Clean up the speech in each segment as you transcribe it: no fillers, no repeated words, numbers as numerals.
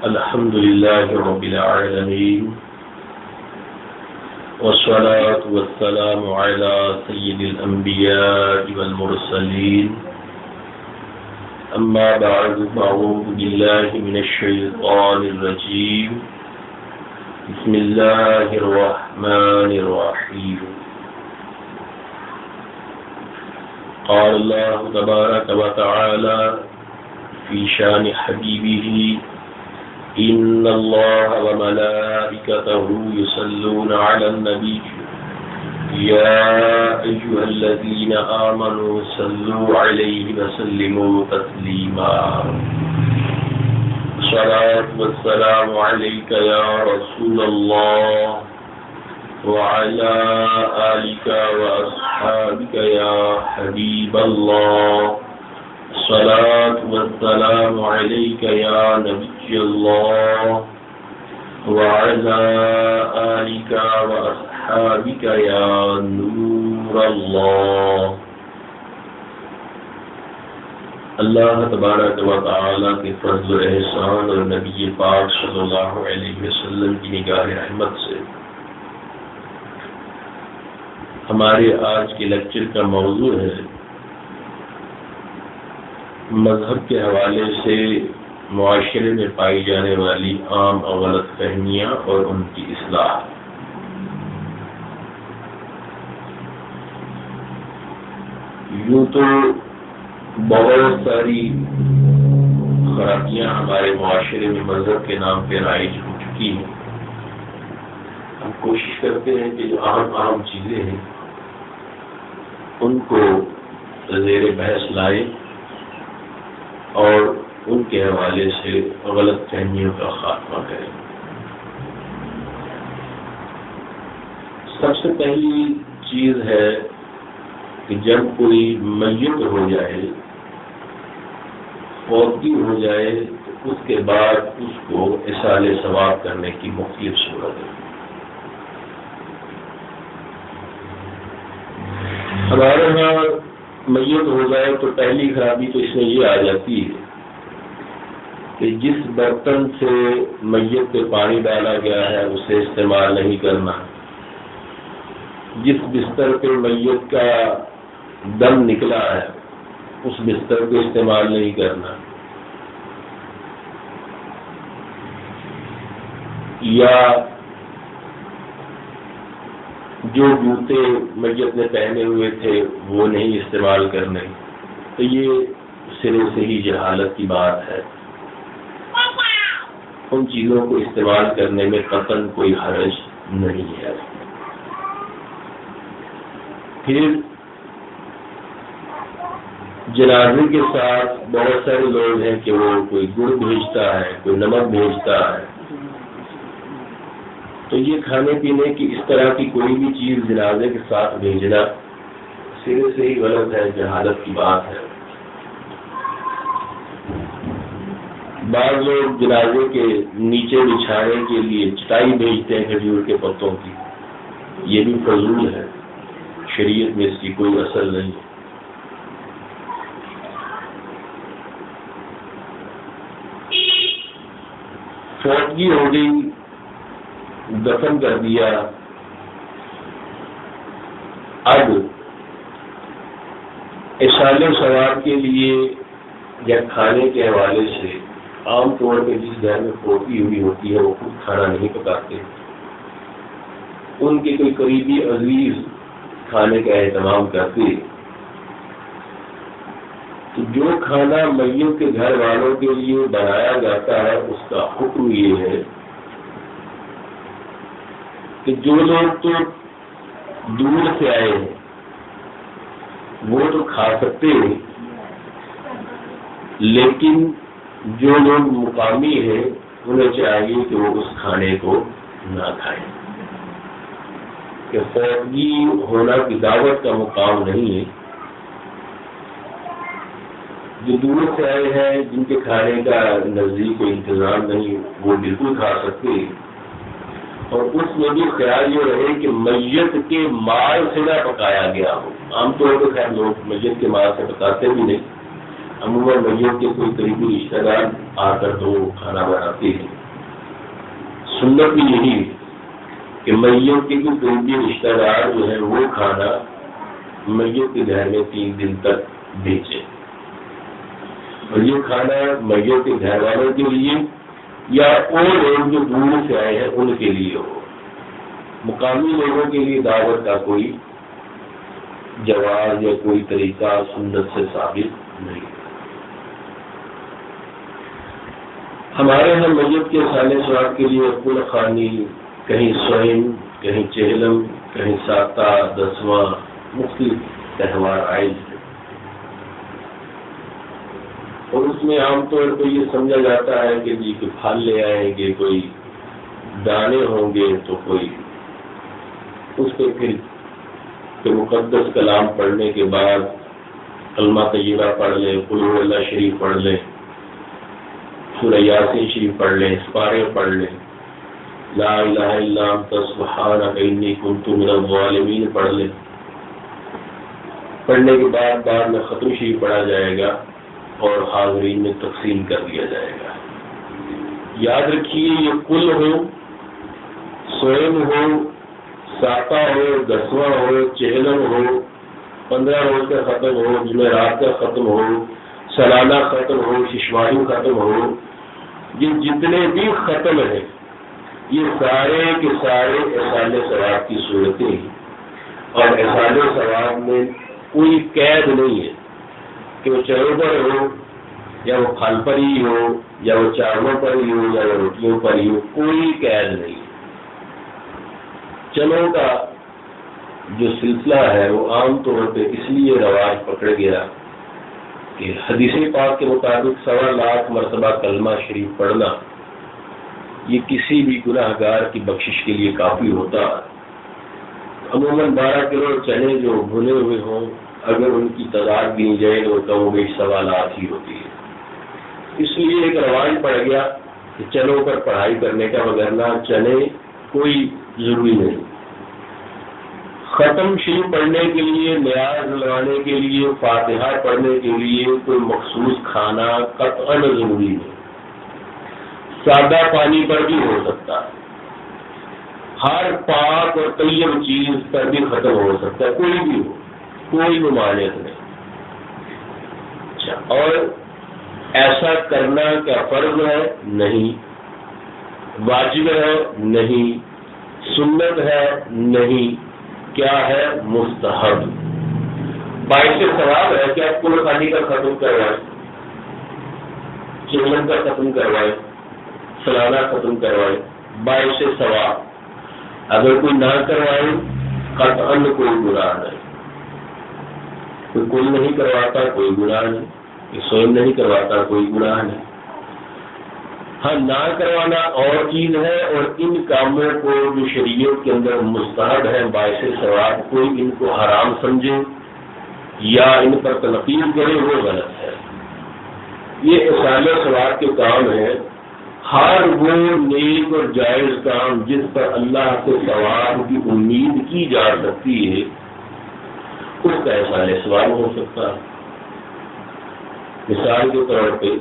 الحمد لله رب العالمين والصلاة والسلام على سيد الأنبياء والمرسلين أما بعد فأعوذ بالله من الشيطان الرجيم بسم الله الرحمن الرحيم قال الله تبارك وتعالى في شان حبيبه إن الله وملائكته يصلون على النبي يا أيها الذين آمنوا صلوا عليه وسلموا تسليما الصلاة والسلام عليك يا رسول الله وعلى آلك وأصحابك يا حبيب الله الصلاة والسلام عليك يا نبي الله وعلى آلك وأصحابك يا نور الله. اللہ تبارک و تعالیٰ کے فضل و احسان اور نبی پاک صلی اللہ علیہ وسلم کی نگاہ رحمت سے ہمارے آج کے لیکچر کا موضوع ہے مذہب کے حوالے سے معاشرے میں پائی جانے والی عام اور غلط فہمیاں اور ان کی اصلاح. یوں تو بہت ساری خرابیاں ہمارے معاشرے میں مذہب کے نام پہ رائج ہو چکی ہیں. ہم کوشش کرتے ہیں کہ جو اہم چیزیں ہیں ان کو زیر بحث لائیں اور ان کے حوالے سے غلط فہمیوں کا خاتمہ کریں. سب سے پہلی چیز ہے کہ جب کوئی میت ہو جائے، فوتگی ہو جائے، تو اس کے بعد اس کو اصال ثواب کرنے کی مختلف صورت ہے. ہمارے یہاں میت ہو جائے تو پہلی خرابی تو اس میں یہ آ جاتی ہے کہ جس برتن سے میت پہ پانی ڈالا گیا ہے اسے استعمال نہیں کرنا، جس بستر پہ میت کا دم نکلا ہے اس بستر کو استعمال نہیں کرنا، یا جو جوتے میت نے پہنے ہوئے تھے وہ نہیں استعمال کرنے. تو یہ سرے سے ہی جہالت کی بات ہے. ان چیزوں کو استعمال کرنے میں قطعاً کوئی حرج نہیں ہے. پھر جنازے کے ساتھ بہت سارے لوگ ہیں کہ وہ کوئی گڑ بھیجتا ہے، کوئی نمک بھیجتا ہے. تو یہ کھانے پینے کی اس طرح کی کوئی بھی چیز جنازے کے ساتھ بھیجنا سرے سے ہی غلط ہے، جہالت کی بات ہے. بعض لوگ جنازے کے نیچے بچھانے کے لیے چٹائی بھیجتے ہیں کھجور کے پتوں کی. یہ بھی فضول ہے، شریعت میں اس کی کوئی اصل نہیں ہے. فوتگی ہو گئی، دفن کر دیا، اب اصال ثواب کے لیے یا کھانے کے حوالے سے عام طور پہ جس گھر میں فوتگی ہوئی ہوتی ہے وہ خود کھانا نہیں پکاتے، ان کے کوئی قریبی عزیز کھانے کا اہتمام کرتے. تو جو کھانا میت کے گھر والوں کے لیے بنایا جاتا ہے اس کا حکم یہ ہے کہ جو لوگ تو دور سے آئے ہیں وہ تو کھا سکتے ہیں، لیکن جو لوگ مقامی ہیں انہیں چاہیے کہ وہ اس کھانے کو نہ کھائیں. کہ فوتگی ہونا کی دعوت کا مقام نہیں ہے. جو دور سے آئے ہیں جن کے کھانے کا نزدیک کوئی انتظام نہیں وہ بالکل کھا سکتے. اور اس میں بھی خیال یہ رہے کہ میت کے مال سے نہ پکایا گیا ہو. عام طور پہ خیر لوگ میت کے مال سے پکاتے بھی نہیں، عموماً میت کے کوئی قریبی رشتہ دار آ کر تو کھانا بناتے ہیں. سنت بھی یہی ہے کہ میت کے کوئی قریبی رشتہ دار جو ہے وہ کھانا میت کے گھر میں 3 دن تک بیچے. اور یہ کھانا میت کے گھر والوں کے لیے یا وہ لوگ جو دور سے آئے ہیں ان کے لیے ہو. مقامی لوگوں کے لیے دعوت کا کوئی جواز یا کوئی طریقہ سنت سے ثابت نہیں. ہمارے یہاں میت کے سالے سواب کے لیے کل خوانی، کہیں سوئم، کہیں چہلم، کہیں ساتہ، دسواں، مختلف تہوار آئے ہیں. اور اس میں عام طور پہ یہ سمجھا جاتا ہے کہ جی کہ پھل لے آئیں گے، کوئی دانے ہوں گے، تو کوئی اس پہ پھر مقدس کلام پڑھنے کے بعد کلمہ طیبہ پڑھ لیں، قل هو اللہ شریف پڑھ لیں، سورہ یاسین شریف پڑھ لیں، سپارے پڑھ لیں، لا الہ الا انت سبحانک انی کنت من الظالمین پڑھ لیں. پڑھنے کے بعد میں ختم شریف پڑھا جائے گا اور حاضرین میں تقسیم کر دیا جائے گا. یاد رکھیے یہ کل ہو، سوئم ہو، ساتہ ہو، دسواں ہو، چہلم ہو، 15 روز کا ختم ہو، جمعرات کا ختم ہو، سالانہ ختم ہو، ششماہی ختم ہو، یہ جتنے بھی ختم ہیں یہ سارے کے سارے احسان ثواب کی صورتیں ہیں. اور احسان ثواب میں کوئی قید نہیں ہے کہ وہ چروں پر ہو یا وہ پھل پر ہی ہو یا وہ چاولوں پر ہی ہو یا وہ روٹیوں پر ہی ہو، کوئی قید نہیں. چلوں کا جو سلسلہ ہے وہ عام طور پہ اس لیے رواج پکڑ گیا کہ حدیث پاک کے مطابق 1.25 لاکھ مرتبہ کلمہ شریف پڑھنا یہ کسی بھی گناہ گار کی بخشش کے لیے کافی ہوتا. عموماً 12 کلو چنے جو بھنے ہوئے ہوں اگر ان کی تعداد گنی جائے تو کم و بیش 1.25 لاکھ ہی ہوتی ہے. اس لیے ایک رواج پڑ گیا کہ چنوں پر پڑھائی کرنے کا، وغیرہ چنے کوئی ضروری نہیں. ختم شریف پڑھنے کے لیے، نیاز لگانے کے لیے، فاتحہ پڑھنے کے لیے کوئی مخصوص کھانا قطعاً ضروری نہیں. سادہ پانی پر بھی ہو سکتا ہے، ہر پاک اور طیب چیز پر بھی ختم ہو سکتا ہے، کوئی بھی ہو، کوئی ممانعت نہیں. اچھا، اور ایسا کرنا کیا فرض ہے؟ نہیں. واجب ہے؟ نہیں. سنت ہے؟ نہیں. کیا ہے؟ مستحب. باعث ثواب ہے کہ آپ کل خانی کا ختم کروائیں، چہلم کا ختم کروائیں، سالانہ ختم کروائیں، باعث ثواب. اگر کوئی نہ کروائے قطعاً کوئی گناہ نہیں. کوئی نہیں کرواتا کوئی گناہ نہیں، سوئم نہیں کرواتا کوئی گناہ نہیں. ہاں، نہ کروانا اور چیز ہے، اور ان کاموں کو جو شریعت کے اندر مستحب ہے باعث ثواب، کوئی ان کو حرام سمجھے یا ان پر تنقید کرے وہ غلط ہے. یہ احسان ثواب کے کام ہے. ہر وہ نیک اور جائز کام جس پر اللہ سے ثواب کی امید کی جا سکتی ہے اس کا احسان ثواب ہو سکتا ہے. مثال کے طور پہ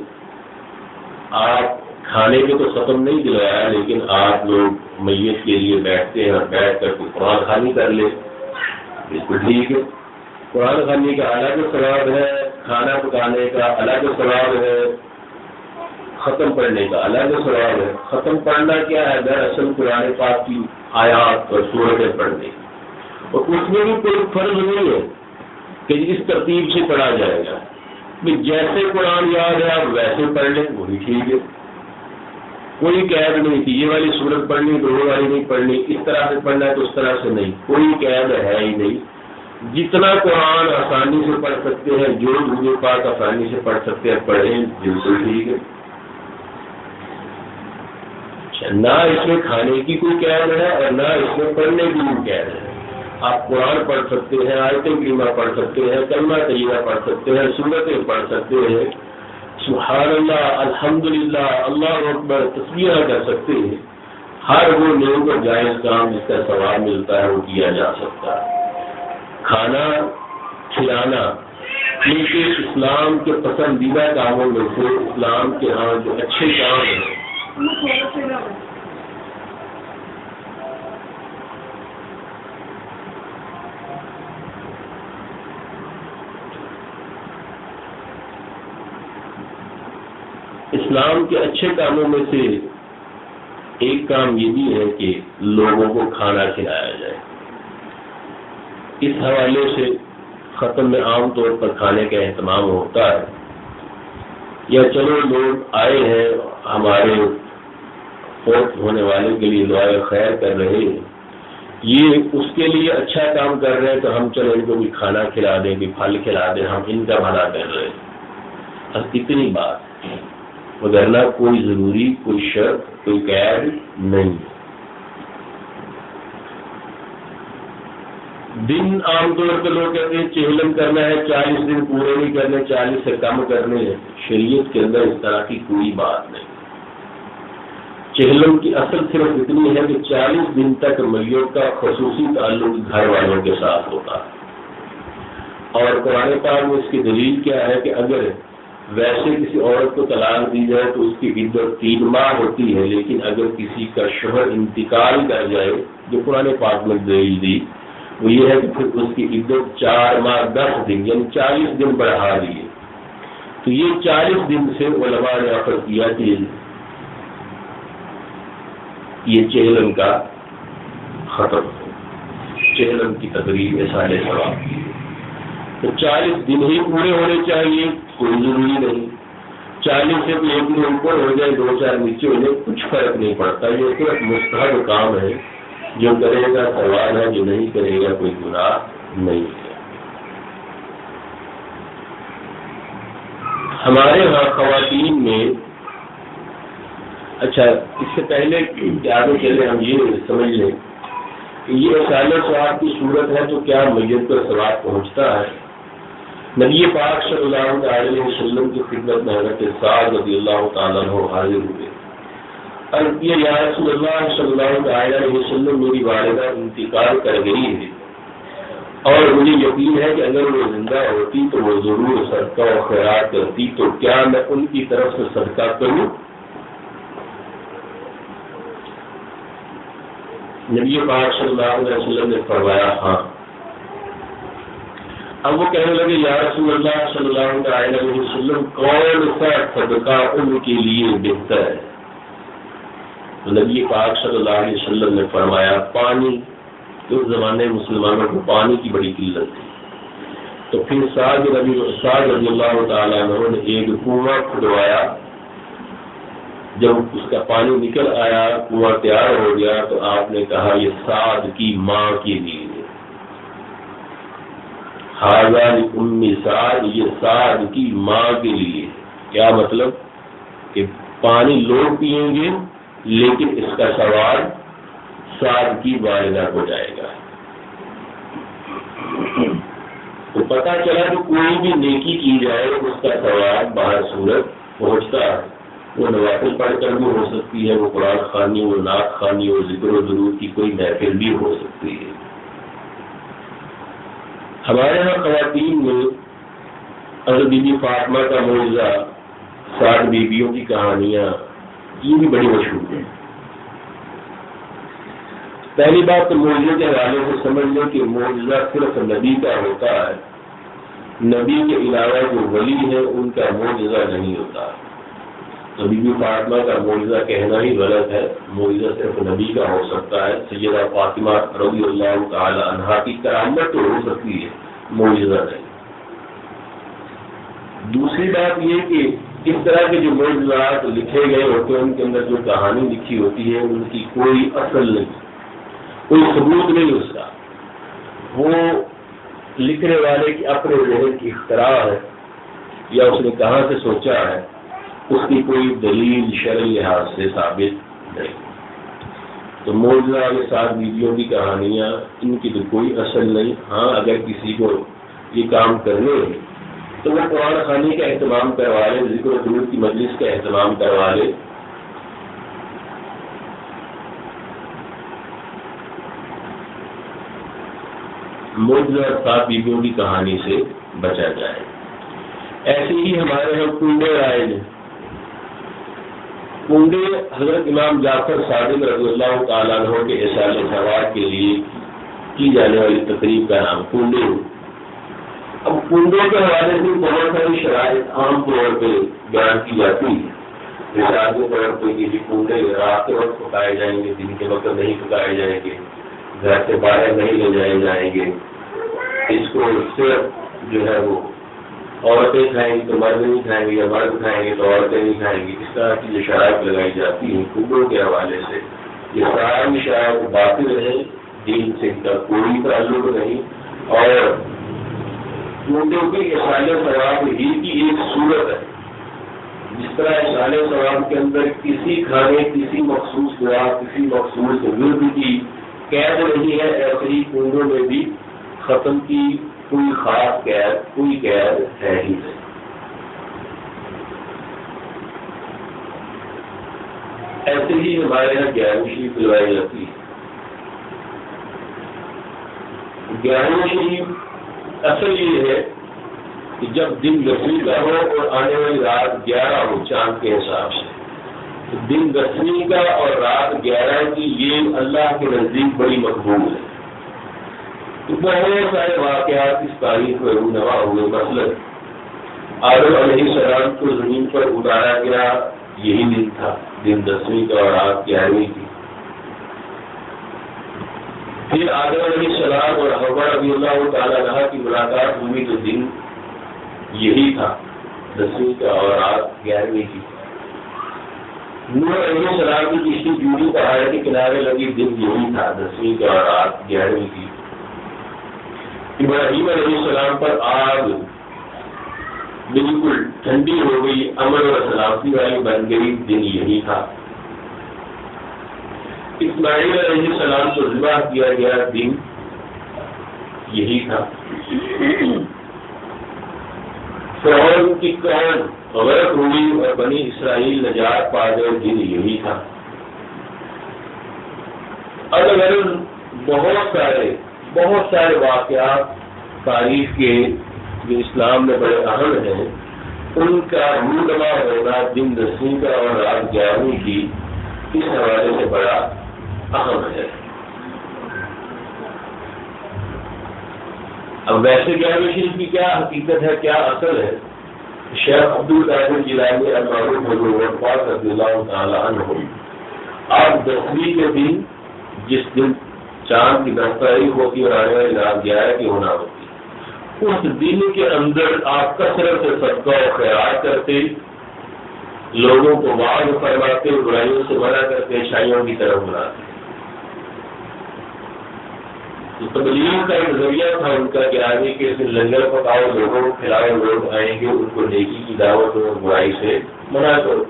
آپ کھانے پہ تو ختم نہیں دلوایا، لیکن آپ لوگ میت کے لیے بیٹھتے ہیں اور بیٹھ کر کے قرآن خوانی کر لیں، بالکل ٹھیک ہے. قرآن خوانی کا الگ ثواب ہے، کھانا پکانے کا الگ ثواب ہے، ختم پڑھنے کا الگ ثواب ہے. ختم پڑھنا کیا ہے؟ دراصل قرآن پاک کی آیات اور سورتیں پڑھنے، اور اس میں بھی کوئی فرض نہیں ہے کہ اس ترتیب سے پڑھا جائے گا. جیسے قرآن یاد ہے آپ ویسے پڑھ لیں، وہی ٹھیک ہے. کوئی قید نہیں تھی یہ والی سورت پڑھنی تو وہ والی نہیں پڑھنی، اس طرح سے پڑھنا ہے تو اس طرح سے نہیں، کوئی قید ہے ہی نہیں. جتنا قرآن آسانی سے پڑھ سکتے ہیں، جو درود پاک آسانی سے پڑھ سکتے ہیں پڑھیں، بالکل ٹھیک ہے. نہ اس میں کھانے کی کوئی قید ہے اور نہ اس میں پڑھنے کی کوئی قید ہے. آپ قرآن پڑھ سکتے ہیں، آیت کریمہ پڑھ سکتے ہیں، کلمہ طیبہ پڑھ سکتے ہیں، سورتیں پڑھ سکتے ہیں، سبحان اللہ، الحمدللہ، اللہ اکبر، تسبیح کر سکتے ہیں. ہر وہ نیک اور جائز کام جس کا ثواب ملتا ہے وہ کیا جا سکتا ہے۔ کھانا کھلانا کیونکہ اسلام کے پسندیدہ کاموں میں سے اسلام کے ہاں جو اچھے کام ہیں اسلام کے اچھے کاموں میں سے ایک کام یہ بھی ہے کہ لوگوں کو کھانا کھلایا جائے۔ اس حوالے سے ختم میں عام طور پر کھانے کا اہتمام ہوتا ہے، یا چلو لوگ آئے ہیں ہمارے فوت ہونے والے کے لیے دعائے خیر کر رہے ہیں، یہ اس کے لیے اچھا کام کر رہے ہیں تو ہم چلو ان کو بھی کھانا کھلا دیں، بھی پھل کھلا دیں، ہم ان کا بھلا کر رہے ہیں۔ بس اتنی بات، وگرنہ کوئی ضروری، کوئی شرط، کوئی قید نہیں۔ دن عام طور پر لوگ کہتے ہیں چہلم کرنا ہے، 40 دن پورے نہیں کرنے، 40 سے کم کرنے ہیں۔ شریعت کے اندر اس طرح کی کوئی بات نہیں۔ چہلم کی اصل صرف اتنی ہے کہ 40 دن تک میت کا خصوصی تعلق گھر والوں کے ساتھ ہوتا ہے، اور قرآن پاک میں اس کی دلیل کیا ہے کہ اگر ویسے کسی عورت کو طلاق دی جائے تو اس کی عدت 3 ماہ ہوتی ہے، لیکن اگر کسی کا شوہر انتقال کر جائے، جو قرآن پاک میں دلیل دی وہ یہ ہے کہ پھر اس کی عدت 4 ماہ 10 دن یعنی 40 دن بڑھا دیے۔ تو یہ 40 دن سے علماء نے اخذ کیا کہ یہ چہلم کا ختم ہو، چہلم کی تقریب سال ثواب کی، تو 40 دن ہی پورے ہونے چاہیے، کوئی ضروری نہیں۔ 40 سے کوئی 1 دن اوپر ہو جائے، 2-4 نیچے ہو جائے، کچھ فرق نہیں پڑتا۔ یہ صرف مستحب کام ہے، جو کرے گا ثواب ہے، جو نہیں کرے گا کوئی گناہ نہیں ہے۔ ہمارے ہاں خواتین میں، اچھا اس سے پہلے کہ آگے چلے ہم یہ سمجھ لیں کہ یہ سال ثواب کی صورت ہے تو کیا میت پر ثواب پہنچتا ہے؟ نبی پاک صلی اللہ علیہ وسلم کی خدمت میں حضرت سعد رضی اللہ تعالیٰ عنہ حاضر ہوئے، اور یہ یا رسول اللہ صلی اللہ علیہ وسلم میری والدہ انتقال کر گئی ہے، اور مجھے یقین ہے کہ اگر وہ زندہ ہوتی تو وہ ضرور صدقہ و خیرات کرتی، تو کیا میں ان کی طرف سے صدقہ کروں؟ نبی پاک صلی اللہ علیہ وسلم نے فرمایا ہاں۔ اب وہ کہنے لگے یا رسول اللہ صلی اللہ علیہ وسلم کون سا صدقہ ان کے لیے بہتر ہے؟ تو نبی پاک صلی اللہ علیہ وسلم نے فرمایا پانی۔ اس زمانے میں مسلمانوں کو پانی کی بڑی قلت تھی، تو پھر سعد رضی اللہ تعالیٰ عنہ نے ایک کنواں کھدوایا، جب اس کا پانی نکل آیا، کنواں تیار ہو گیا، تو آپ نے کہا یہ سعد کی ماں کے لیے، ہاذا لأم سعد، یہ سعد کی ماں کے لیے۔ کیا مطلب کہ پانی لوگ پئیں گے لیکن اس کا ثواب سعد کی والدہ کو جائے گا۔ تو پتہ چلا کہ کوئی بھی نیکی کی جائے اس کا ثواب باہر صورت پہنچتا ہے۔ وہ نوافل پڑھ کر بھی ہو سکتی ہے، وہ قرآن خوانی، وہ نعت خوانی، وہ ذکر و درود کی کوئی محفل بھی ہو سکتی ہے۔ ہمارے یہاں خواتین میں حضرت بی بی فاطمہ کا معجزہ، 7 بیویوں کی کہانیاں، یہ بھی بڑی مشہور ہیں۔ پہلی بات تو معجزے کے حوالے سے سمجھ لیں کہ معجزہ صرف نبی کا ہوتا ہے، نبی کے علاوہ جو ولی ہے ان کا معجزہ نہیں ہوتا۔ تو بی بی فاطمہ کا معجزہ کہنا ہی غلط ہے، معجزہ صرف نبی کا ہو سکتا ہے۔ سیدہ فاطمہ رضی اللہ تعالی عنہا کی کرامت تو ہو سکتی ہے، معجزہ نہیں۔ دوسری بات یہ کہ اس طرح کے جو معجزات لکھے گئے ہوتے ہیں ان کے اندر جو کہانی لکھی ہوتی ہے ان کی کوئی اصل نہیں، کوئی ثبوت نہیں اس کا، وہ لکھنے والے کی اپنے ذہن کی اختراع ہے، یا اس نے کہاں سے سوچا ہے، اس کی کوئی دلیل شرعی لحاظ سے ثابت نہیں۔ تو معجزہ کے 7 بیویوں کی کہانیاں، ان کی تو کوئی اصل نہیں۔ ہاں اگر کسی کو یہ کام کرنے ہیں تو وہ قرآن خوانی کا اہتمام کروا لے، ذکر و درود کی مجلس کا اہتمام کروا لے، معجزہ اور 7 بیویوں کی کہانی سے بچا جائے۔ ایسے ہی ہمارے یہاں کنڈے رائج ہیں۔ کنڈے حضرت امام جعفر صادق رضی اللہ تعالیٰ عنہ کے اصالہ ثواب کے لیے کی جانے والی تقریب کا نام کنڈے۔ اب کنڈوں کے حوالے سے بہت ساری شرائط عام طور پہ بیان کی جاتی ہے۔ مثال کے طور پہ کسی کنڈے رات کے وقت پکائے جائیں گے، دن کے وقت نہیں پکائے جائیں گے، گھر سے باہر نہیں لے جائے جائیں گے، اس کو صرف جو ہے وہ عورتیں کھائیں گی تو مرد نہیں کھائیں گے، یا مرد کھائیں گے تو عورتیں نہیں کھائیں گی۔ اس طرح کی جو شرائط لگائی جاتی ہیں کنڈوں کے حوالے سے، یہ ساری شرائط باطل ہے، دین سے ان کا کوئی تعلق نہیں، اور کنڈوں کے اصالہ ثواب ہی کی ایک صورت ہے۔ جس طرح اصالہ ثواب کے اندر کسی کھانے، کسی مخصوص دعا، کسی مخصوص ورد کی قید نہیں ہے، ایسے ہی کنڈوں میں بھی ختم کی کوئی خاص قید، کوئی قید ہے ہی نہیں۔ ایسے ہی ہمارے یہاں 11ویں شریف لگائی جاتی ہے۔ 11ویں شریف اصل یہ ہے کہ جب دن 10ویں کا ہو اور آنے والی رات 11 ہو چاند کے حساب سے، تو دن 10ویں کا اور رات 11 کی یہ اللہ کے نزدیک بڑی مقبول ہے۔ تو بہت سارے واقعات اس تاریخ میں رونما ہوئے۔ مثلاً آدم علیہ السلام کو زمین پر اتارا گیا یہی دن تھا، دن 10ویں کا اور رات 11ویں کی۔ پھر آدم علیہ السلام اور حوا رضی اللہ تعالیٰ عنہ کی ملاقات ہوئی تو دن یہی تھا، 10ویں کا اور رات 11ویں کی۔ نوح علیہ السلام کی کشتی جوڑی پہاڑ کے کنارے لگی، دن یہی تھا، 10ویں کا اور رات 11ویں کی۔ ابراہیم علیہ السلام پر آگ بالکل ٹھنڈی ہو گئی، امن اور سلامتی والی بن گئی، دن یہی تھا۔ اسماعیل علیہ السلام کو ذبح کیا گیا، دن یہی تھا۔ فرعون کی قوم غرق ہوئی اور بنی اسرائیل نجات پا گئے، دن یہی تھا۔ الگ بہت سارے واقعات تاریخ کے جو اسلام میں بڑے اہم ہیں، ان کا رونما ہونا دن 10ویں کا اور رات 11ویں کی اس حوالے سے بڑا اہم ہے۔ اب ویسے 11ویں شریف کی کیا حقیقت ہے، کیا اصل ہے؟ شیخ عبد القادر جیلانی المعروف بالوفات رضی اللہ تعالیٰ عنہ، آپ 10ویں کے دن جس دن چاند کی 10 تاریخ ہوتی اور آنے والی رات 11 کی ہونا ہوتی، اس دن کے اندر آپ کثرت سے صدقہ و خیرات کرتے، لوگوں کو وعظ فرماتے، برائیوں سے منع کرتے، اچھائیوں کی طرف بلاتے۔ تو تبلیغ کا ایک ذریعہ تھا ان کا کہ آگے کے لنگر پکاؤ، لوگوں کو کھلاؤ، لوگ آئیں گے، ان کو نیکی کی دعوت اور برائی سے منع کرو۔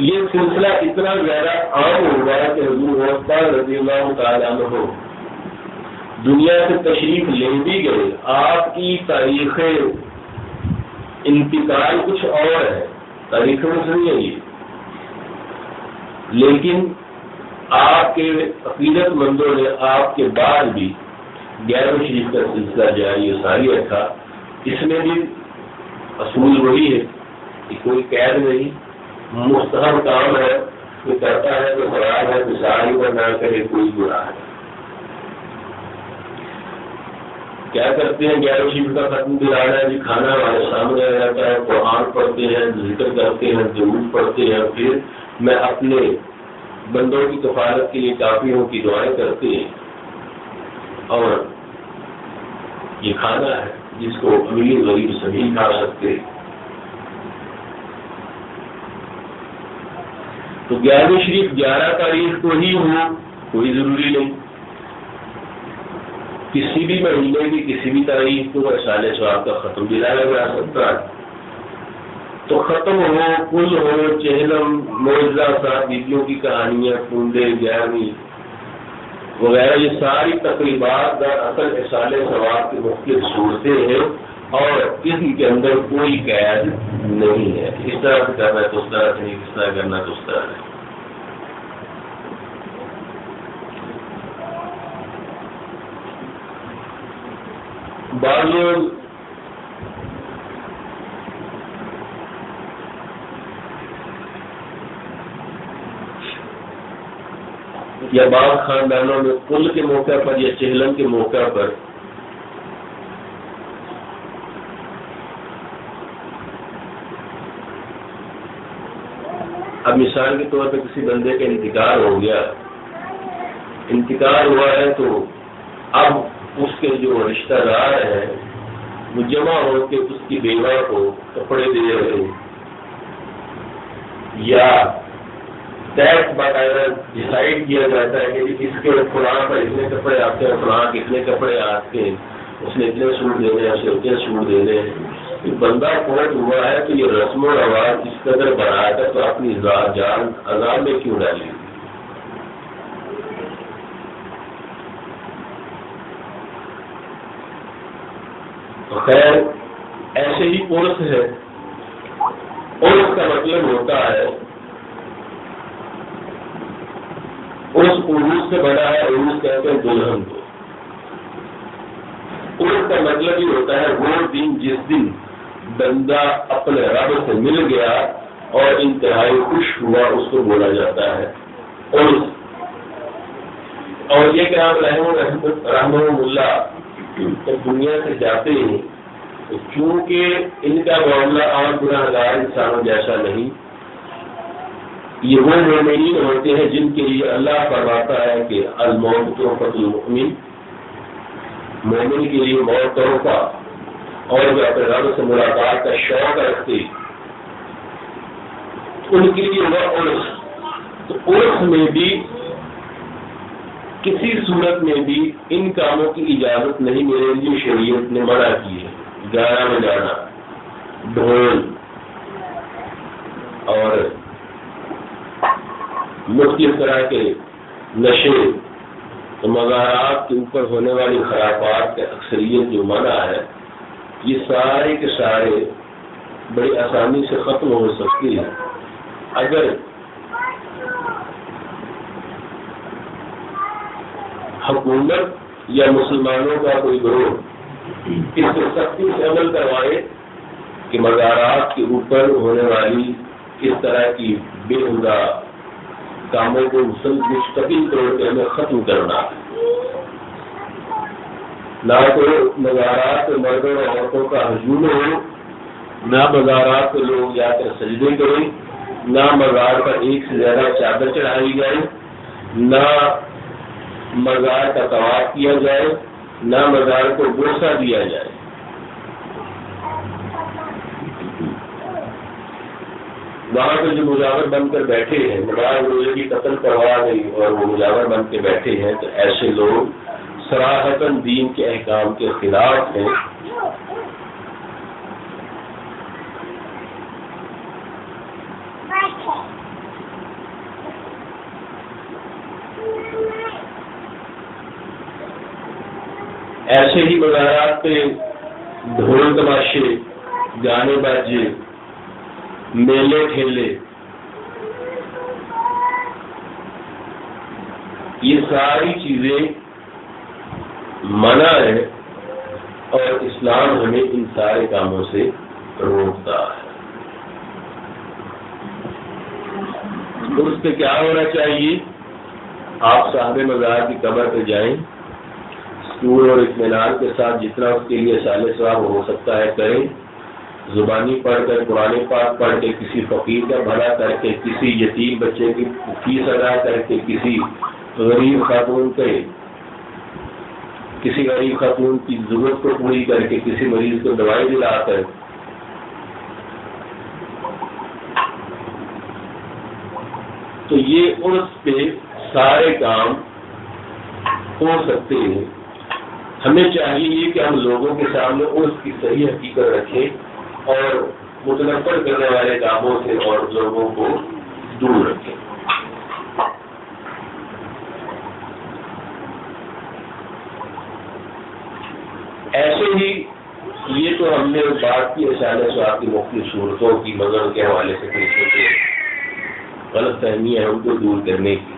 یہ سلسلہ اتنا زیادہ عام ہوا کہ حضور عثمان رضی اللہ تعالیٰ عنہ دنیا سے تشریف لے بھی گئے، آپ کی تاریخ انتقال کچھ اور ہے، تاریخ میں نہیں ہے یہ، لیکن آپ کے عقیدت مندوں نے آپ کے بعد بھی 11ویں شریف کا سلسلہ جاری و ساری رکھا۔ اس میں بھی اصول وہی ہے کہ کوئی قید نہیں، مستحب کام ہے، کوئی کرتا ہے تو خراب ہے، مثال پر نہ کرے کوئی گناہ ہے۔ کیا کرتے ہیں 11ویں شریف کا ختم دلانا ہے جی، کھانا ہمارے سامنے آ جاتا ہے، قرآن پڑھتے ہیں، ذکر کرتے ہیں، درود پڑھتے ہیں، پھر میں اپنے بندوں کی کفالت کے لیے کافروں کی دعائیں کرتے ہیں، اور یہ کھانا ہے جس کو امیر غریب سبھی کھا سکتے۔ تو 11ویں شریف 11 تاریخ کو ہی ہو کوئی ضروری نہیں، کسی بھی مہینے کی کسی بھی تاریخ کو اصالہ ثواب کا ختم دلایا جا سکتا ہے۔ تو ختم ہو، کل ہو، چہلم، معجزہ، 7 بیویوں کی کہانیاں، کنڈے، 11ویں وغیرہ، یہ ساری تقریبات دراصل اصالہ ثواب کی مختلف صورتیں ہیں، اور ان کے اندر کوئی قید نہیں ہے، اس طرح سے کرنا تو اس طرح سے نہیں، اس طرح کرنا تو اس طرح نہیں۔ بعض لوگ یا بعض خاندانوں میں کل کے موقع پر یا چہلم کے موقع پر اب مثال کے طور پہ کسی بندے کا انتقال ہو گیا، انتقال ہوا ہے تو اب اس کے جو رشتہ دار ہیں وہ جمع ہو کے اس کی بیوہ کو کپڑے دے رہے یا ٹیکس باقاعدہ ڈسائڈ کیا جاتا ہے کہ اس کے فلاں پر اتنے کپڑے آتے ہیں، فلاں کتنے کپڑے آتے ہیں، اس نے اتنے سوٹ دینے ہیں، اسے اتنے سوٹ دینے ہیں۔ بندہ فوت ہوا ہے تو یہ رسم و رواج اس قدر بنایا تھا تو اپنی جان عذاب میں کیوں ڈالی؟ تو خیر ایسے ہی عرس ہے، عرس کا مطلب ہوتا ہے، عرس عروس سے بنا ہے، عروس کہتے ہیں دلہن کو۔ عرس کا مطلب یہ ہوتا ہے وہ دن جس دن بندہ اپنے رب سے مل گیا اور انتہائی خوش ہوا، اس کو بولا جاتا ہے عرس۔ اور یہ کہ آپ رحمہ اللہ دنیا سے جاتے ہیں چونکہ ان کا معاملہ عام گناہگار انسانوں جیسا نہیں، یہ وہ مومنین ہوتے ہیں جن کے لیے اللہ فرماتا ہے کہ الموت تحفۃ المؤمن، مومن کے لیے موت تحفہ، اور جو اپنے رب سے ملاقات کا شوق رکھتے ان کے لیے وہ عرس۔ تو عرس میں بھی کسی صورت میں بھی ان کاموں کی اجازت نہیں، میرے لیے شریعت نے منع کی ہے۔ گانا بجانا، ڈھول اور مختلف طرح کے نشے، تو مزارات کے اوپر ہونے والی خرافات کا اکثریت جو منع ہے، یہ سارے کے سارے بڑی آسانی سے ختم ہو سکتی ہے اگر حکومت یا مسلمانوں کا کوئی گروہ اس سے سختی سے عمل کروائے کہ مزارات کے اوپر ہونے والی اس طرح کی بے ہودہ کاموں کو مستقل طور پہ ہمیں ختم کرنا ہے۔ نہ تو مزارات مردوں اور عورتوں کا ہجوم ہو، نہ مزارات پہ لوگ جا کر سجدے کریں، نہ مزار پر ایک سے زیادہ چادر چڑھائی جائے، نہ مزار کا طواف کیا جائے، نہ مزار کو بوسہ دیا جائے۔ وہاں پہ جو مجاور بن کر بیٹھے ہیں، نماز روزے کی قتل کروا نہیں اور وہ مجاور بن کے بیٹھے ہیں، تو ایسے لوگ صراحتاً دین کے احکام کے خلاف ہیں۔ ایسے ہی مزارات پہ ڈھول تماشے، گانے باجے، میلے ٹھیلے، یہ ساری چیزیں منع ہے اور اسلام ہمیں ان سارے کاموں سے روکتا ہے۔ اس پہ کیا ہونا چاہیے؟ آپ صاحب مزار کی قبر پہ جائیں، سکون اور اطمینان کے ساتھ جتنا اس کے لیے سال ثواب ہو سکتا ہے کریں، زبانی پڑھ کر، قرآن پاک پڑھ کے، کسی فقیر کا بھلا کر کے، کسی یتیم بچے کی فیس ادا کر کے، کسی غریب خاتون کے، کسی غریب خاتون کی ضرورت کو پوری کر کے، کسی مریض کو دوائی دلا کر، تو یہ عرس پہ سارے کام ہو سکتے ہیں۔ ہمیں چاہیے کہ ہم لوگوں کے سامنے عرس کی صحیح حقیقت رکھیں اور متنفر کرنے والے کاموں سے اور لوگوں کو دور رکھیں۔ ایسے ہی یہ تو ہم نے بات کی اشارے ثواب کی مختلف صورتوں کی مذہب کے حوالے سے کچھ غلط فہمی ہے ان کو دور کرنے کی۔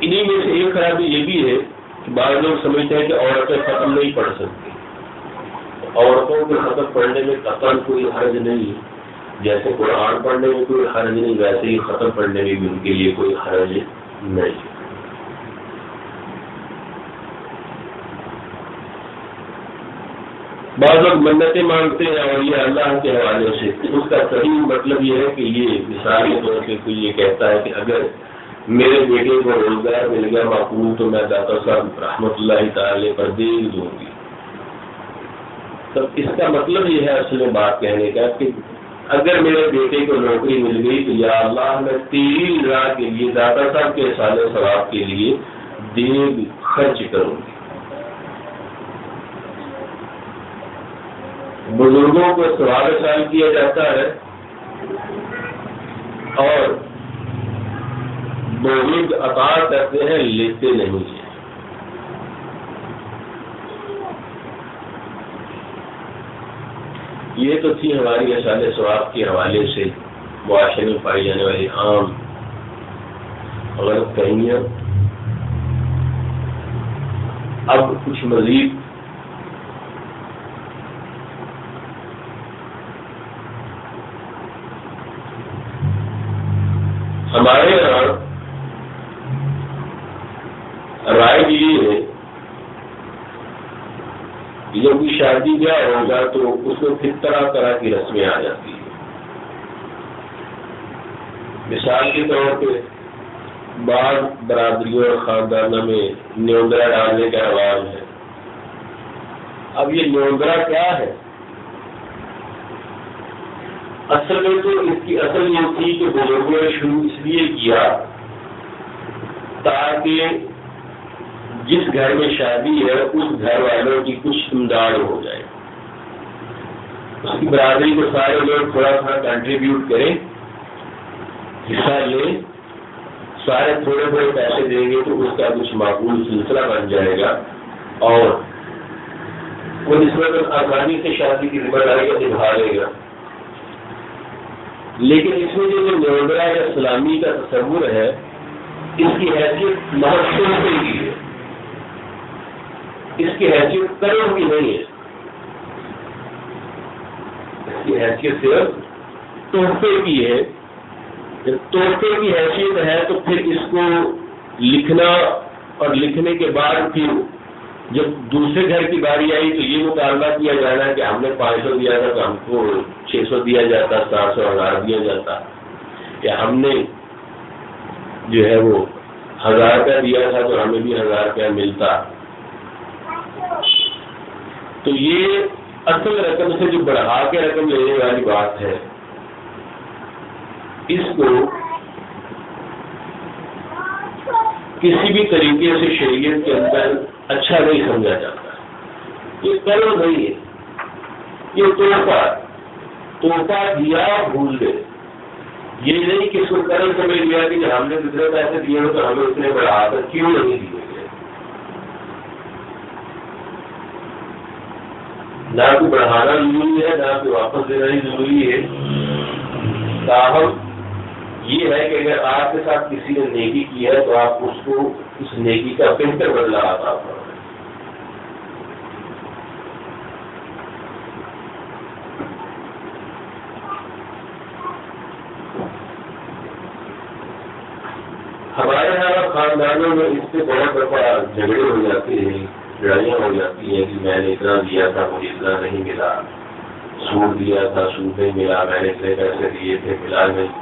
انہی میں سے ایک خرابی یہ بھی ہے کہ بعض لوگ سمجھتے ہیں کہ عورتیں ختم نہیں پڑھ سکتی. عورتوں کے ختم پڑھنے میں قطعاً کوئی حرج نہیں. جیسے قرآن پڑھنے میں کوئی حرج نہیں، ویسے ہی ختم پڑھنے میں بھی ان کے لیے کوئی حرج نہیں. بعض لوگ منتیں مانگتے ہیں اور یہ اللہ کے حوالے سے. اس کا صحیح مطلب یہ ہے کہ یہ مثالی طور پہ کوئی یہ کہتا ہے کہ اگر میرے بیٹے کو روزگار مل گیا معقول تو میں داتا صاحب رحمۃ اللہ تعالی پر دے دوں گی. تب اس کا مطلب یہ ہے اصل میں بات کہنے کا کہ اگر میرے بیٹے کو نوکری مل گئی تو یا اللہ میں تیری رضا کے لیے داتا صاحب کے سال ثواب کے لیے دین خرچ کروں گی. بزرگوں کو سوال سال کیا جاتا ہے اور بزرگ عطا کرتے ہیں، لیتے نہیں ہیں. یہ تو تھی ہماری اشعار ثواب کے حوالے سے معاشرے میں پائی جانے والی عام غلط فہمیاں. اب کچھ مزید ہمارے یہاں رائے یہ ہے کہ جب کوئی شادی بیاہ ہوگا تو اس میں پھر طرح طرح کی رسمیں آ جاتی ہیں. مثال کے طور پہ بعض برادریوں اور خاندانوں میں نیوندرا ڈالنے کا رواج ہے. اب یہ نیوندرا کیا ہے؟ اصل میں تو اس کی اصل یہ تھی کہ بزرگوں نے شروع اس لیے کیا تاکہ جس گھر میں شادی ہے اس گھر والوں کی کچھ امداد ہو جائے. اس کی برادری کو سارے لوگ تھوڑا تھوڑا کنٹریبیوٹ کریں، حصہ لیں، سارے تھوڑے تھوڑے پیسے دیں گے تو اس کا کچھ معقول سلسلہ بن جائے گا اور وہ نسبتاً آسانی سے شادی کی ذمہ داری کا نبھا لے گا. لیکن اس میں جو نیوندرا یا سلامی کا تصور ہے اس کی حیثیت محسوس کی ہے، اس کی حیثیت کرم کی نہیں ہے. اس کی حیثیت صرف تحفے کی ہے. جب تحفے کی حیثیت ہے تو پھر اس کو لکھنا اور لکھنے کے بعد پھر جب دوسرے گھر کی باری آئی تو یہ مطالبہ کیا جانا کہ ہم نے 500 دیا تھا تو ہم کو 600 دیا جاتا، 700 1000 دیا جاتا، یا ہم نے جو ہے وہ 1000 روپیہ دیا تھا تو ہمیں بھی 1000 روپیہ ملتا. تو یہ اصل رقم سے جو بڑھا کے رقم لینے والی بات ہے اس کو کسی بھی طریقے سے شریعت کے اندر اچھا نہیں سمجھا جاتا. یہ قرض نہیں ہے، یہ تحفہ دیا بھول گئے. یہ نہیں کہ اس کو قرض سمجھ لیا کہ ہم نے دوسرے پیسے دیے ہو تو ہمیں اتنے بڑھا کر کیوں نہیں دیے گئے. نہ کوئی بڑھانا ضروری ہے نہ کوئی واپس دینا ہی ضروری ہے. تاہم یہ ہے کہ اگر آپ کے ساتھ کسی نے نیکی کی ہے تو آپ اس کو اس نیکی کا بہتر بدلہ عطا کریں. ہمارے یہاں خاندانوں میں اس سے بہت دفعہ جھگڑے ہو جاتے ہیں، لڑائیاں ہو جاتی ہیں کہ میں نے اتنا دیا تھا مجھے اتنا نہیں ملا، سود دیا تھا سود نہیں ملا، میں نے اتنے پیسے دیے تھے ملا نہیں.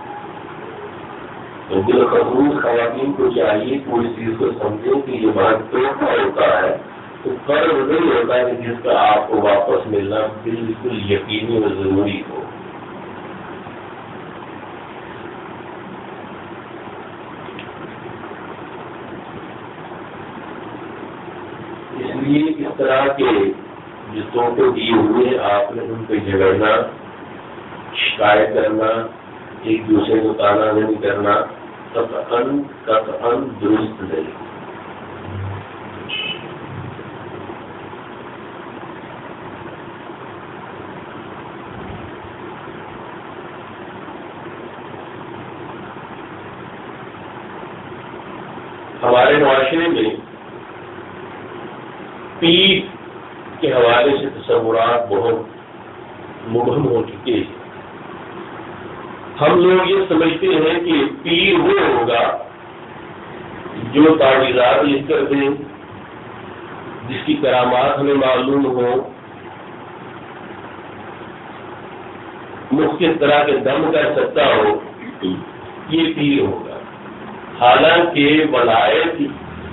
تو بالخصوص خواتین کو چاہیے کوئی چیز کو سمجھیں کہ یہ بہت تحفہ ہوتا ہے تو قرض نہیں ہوتا ہے جس کا آپ کو واپس ملنا بالکل یقینی اور ضروری ہو. اس لیے اس طرح کے جو تحفے دیے ہوئے آپ نے ان پہ جھگڑنا، شکایت کرنا، ایک دوسرے کو تانا نہیں کرنا قطعاً درست نہیں. ہمارے معاشرے میں پیر کے حوالے سے تصورات بہت مبہم ہو چکے ہیں. ہم لوگ یہ سمجھتے ہیں کہ پیر وہ ہوگا جو تعویذات لکھ کر دے، جس کی کرامات ہمیں معلوم ہو، مختلف طرح کے دم کر سکتا ہو، یہ پیر ہوگا. حالانکہ ولایت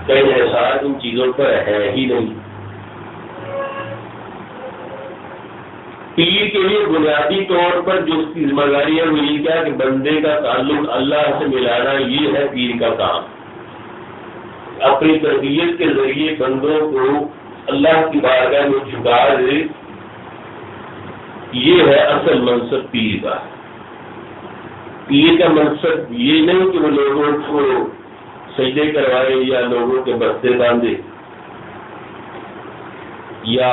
کا انحصار ان چیزوں پر ہے ہی نہیں. پیر کے لیے بنیادی طور پر جو اس کی ذمہ داری ہے وہ یہ کیا کہ بندے کا تعلق اللہ سے ملانا، یہ ہے پیر کا کام. اپنی تربیت کے ذریعے بندوں کو اللہ کی بارگاہ میں جھکا دے، یہ ہے اصل منصب پیر کا. پیر کا منصب یہ نہیں کہ وہ لوگوں کو سجدے کروائے یا لوگوں کے بستے باندھے یا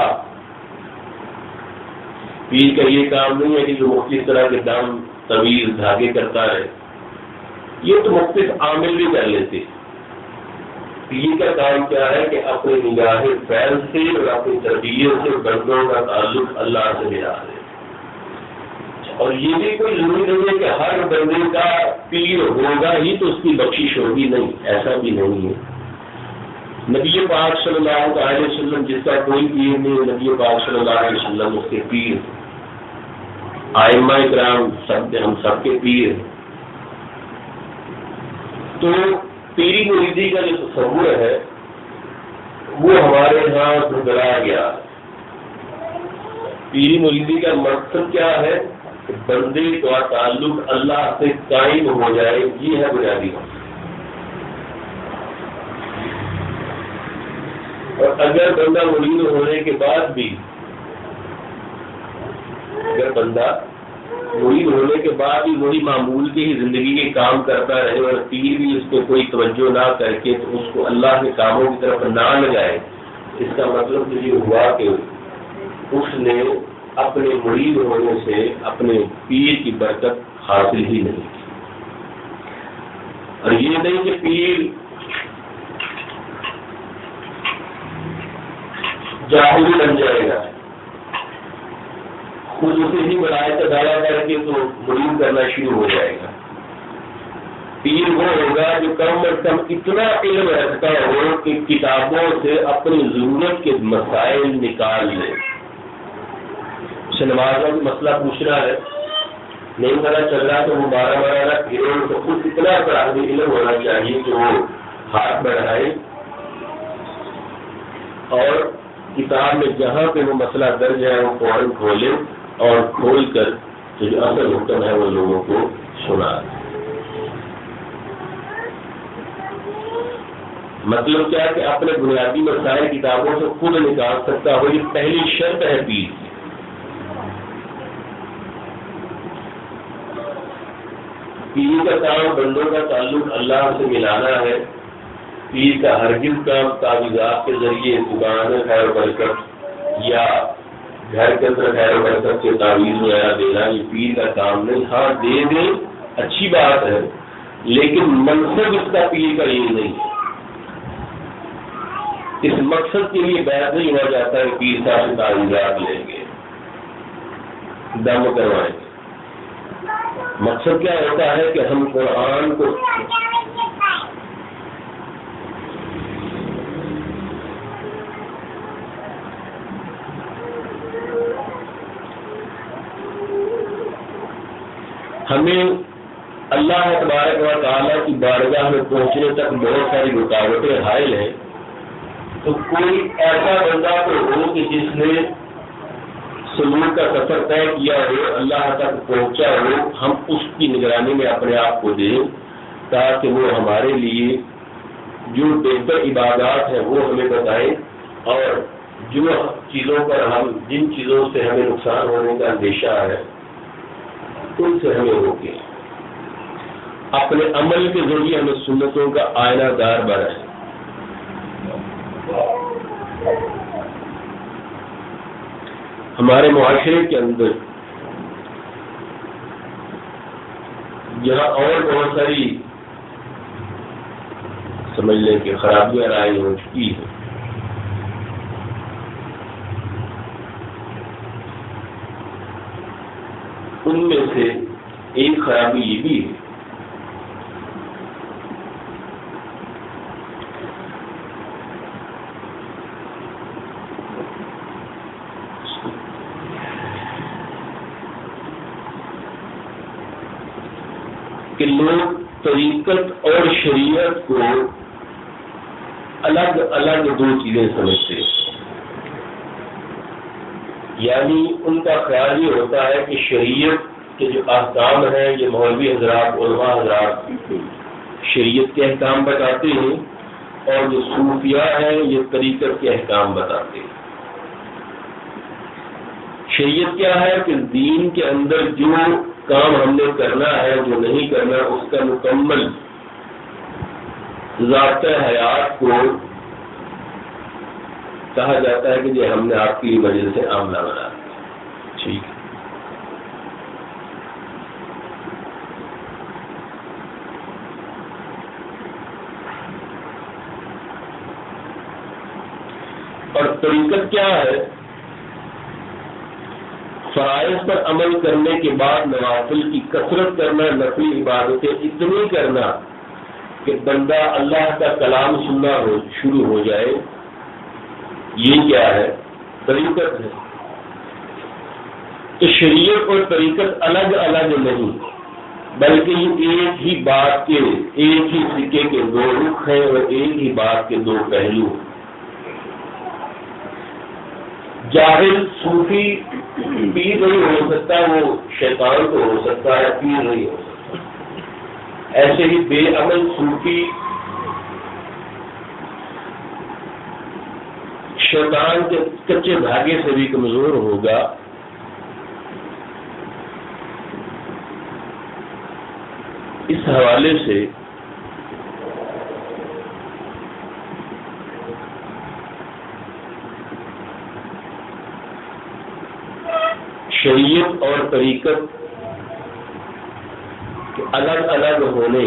پیر کا یہ کام نہیں ہے کہ جو مختلف طرح کے دم طویل دھاگے کرتا ہے. یہ تو مختلف عامل بھی کر لیتے. پیر کا کام کیا ہے کہ اپنی نگاہ فیض سے اور اپنی تربیت سے بندوں کا تعلق اللہ سے ملا دے. اور یہ بھی کوئی ضروری نہیں ہے کہ ہر بندے کا پیر ہوگا ہی تو اس کی بخشش ہوگی، نہیں، ایسا بھی نہیں ہے. نبی پاک صلی اللہ علیہ وسلم جس کا کوئی پیر نہیں، نبی پاک صلی اللہ علیہ وسلم اس کے پیر. ائمہ کرام ہم سب کے پیر. تو پیری مریدی کا جو تصور ہے وہ ہمارے یہاں دھندلا گیا. پیری مریدی کا مقصد کیا ہے کہ بندے کا تعلق اللہ سے قائم ہو جائے، یہ ہے بنیادی مقصد. اور اگر بندہ مرید ہونے کے بعد بھی وہی معمول کی ہی زندگی کے کام کرتا رہے اور پیر بھی اس کو کوئی توجہ نہ کر کے تو اس کو اللہ کے کاموں کی طرف نہ لگائے، اس کا مطلب تو یہ ہوا کہ اس نے اپنے مرید ہونے سے اپنے پیر کی برکت حاصل ہی نہیں کی. اور یہ نہیں کہ پیر جاہل بن جائے گا، خود اسے ہی ولایت کا دعویٰ کر کے تو مرید کرنا شروع ہو جائے گا. پیر وہ ہوگا جو کم از کم اتنا علم رکھتا ہو کہ کتابوں سے اپنی ضرورت کے مسائل نکال لے. نمازوں کا مسئلہ پوچھنا ہے، نہیں پتا چل رہا تو وہ بارہ پھرے تو خود اتنا فراہمی علم ہونا چاہیے کہ وہ ہاتھ بڑھائے اور کتاب میں جہاں پہ وہ مسئلہ درج ہے وہ فوراً کھولے اور کھول کر جو اصل حکم ہے وہ لوگوں کو سنا دے. مطلب کیا ہے کہ اپنے بنیادی مسائل کتابوں سے خود نکال سکتا ہو، یہ پہلی شرط ہے پیر کی. پیر کا کام بندوں کا تعلق اللہ سے ملانا ہے. پیر کا ہرگز کام تعویذات کے ذریعے دکان خیر و برکت یا گھر کے اندر خیر و برکت کے تعویذ وغیرہ دینا، یہ پیر کا کام نہیں. ہاں دے دیں اچھی بات ہے، لیکن منصب اس کا پیر کا یہ نہیں ہے. اس مقصد کے لیے بیعت نہیں ہوا جاتا ہے پیر صاحب سے تعویذات لیں گے، دم کروائیں گے. مقصد کیا ہوتا ہے کہ ہم قرآن کو ہمیں اللہ تبارک و تعالیٰ کی بارگاہ میں پہنچنے تک بہت ساری رکاوٹیں حائل ہیں. تو کوئی ایسا بندہ تو ہو کہ جس نے سلوک کا سفر طے کیا ہو، اللہ تک پہنچا ہو، ہم اس کی نگرانی میں اپنے آپ کو دیں تاکہ وہ ہمارے لیے جو بہتر عبادات ہیں وہ ہمیں بتائیں اور جو چیزوں پر جن چیزوں سے ہمیں نقصان ہونے کا اندیشہ ہے ان سے ہمیں روکیں. اپنے عمل کے ذریعے ہمیں سنتوں کا آئینہ دار بنائیں. ہمارے معاشرے کے اندر جہاں اور بہت ساری سمجھ لیں کہ خرابیاں رائج ہو چکی ہیں. ان میں سے ایک خرابی یہ بھی ہے کہ لوگ طریقت اور شریعت کو الگ الگ دو چیزیں سمجھتے ہیں. یعنی ان کا خیال یہ ہوتا ہے کہ شریعت کے جو احکام ہیں یہ مولوی حضرات علماء حضرات شریعت کے احکام بتاتے ہیں اور جو صوفیاء ہیں یہ طریقت کے احکام بتاتے ہیں. شریعت کیا ہے کہ دین کے اندر جو کام ہم نے کرنا ہے جو نہیں کرنا اس کا مکمل ضابطۂ حیات کو کہا جاتا ہے کہ یہ ہم نے آپ کی وجہ سے عملہ بنا. ٹھیک ہے. اور طریقت کیا ہے؟ فرائض پر عمل کرنے کے بعد نوافل کی کثرت کرنا، نفلی عبادتیں اتنی کرنا کہ بندہ اللہ کا کلام سننا شروع ہو جائے. یہ کیا ہے؟ طریقت ہے. تو شریعت اور طریقت الگ الگ نہیں بلکہ یہ ایک ہی بات کے، ایک ہی سکے کے دو رخ ہیں اور ایک ہی بات کے دو پہلو. جاہل صوفی پیر نہیں ہو سکتا، وہ شیطان تو ہو سکتا ہے، پیر نہیں ہو سکتا. ایسے ہی بے عمل صوفی شیطان کے کچے دھاگے سے بھی کمزور ہوگا. اس حوالے سے شریعت اور طریقت کے الگ الگ ہونے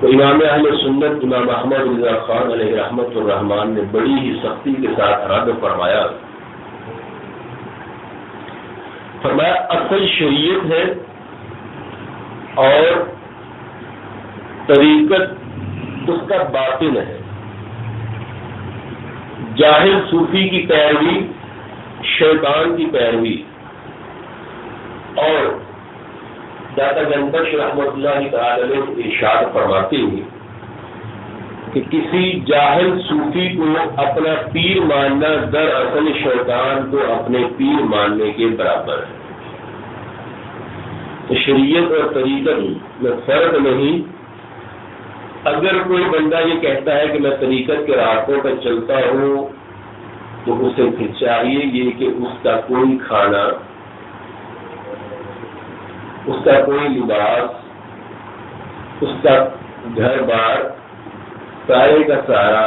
تو امام اہل سنت امام احمد رضا خان علیہ رحمت الرحمان نے بڑی ہی سختی کے ساتھ رد فرمایا. فرمایا اصل شریعت ہے اور طریقت اس کا باطن ہے. جاہل صوفی کی پیروی شیطان کی پیروی. اور داتا گنبخش رحمۃ اللہ تعالی علیہ ارشاد فرماتے ہیں کہ کسی جاہل صوفی کو اپنا پیر ماننا دراصل شیطان کو اپنے پیر ماننے کے برابر ہے. تو شریعت اور طریقت میں فرق نہیں. اگر کوئی بندہ یہ کہتا ہے کہ میں طریقت کے راستوں پر چلتا ہوں تو اسے پھر چاہیے یہ کہ اس کا کوئی کھانا، اس کا کوئی لباس، اس کا گھر بار سارے کا سارا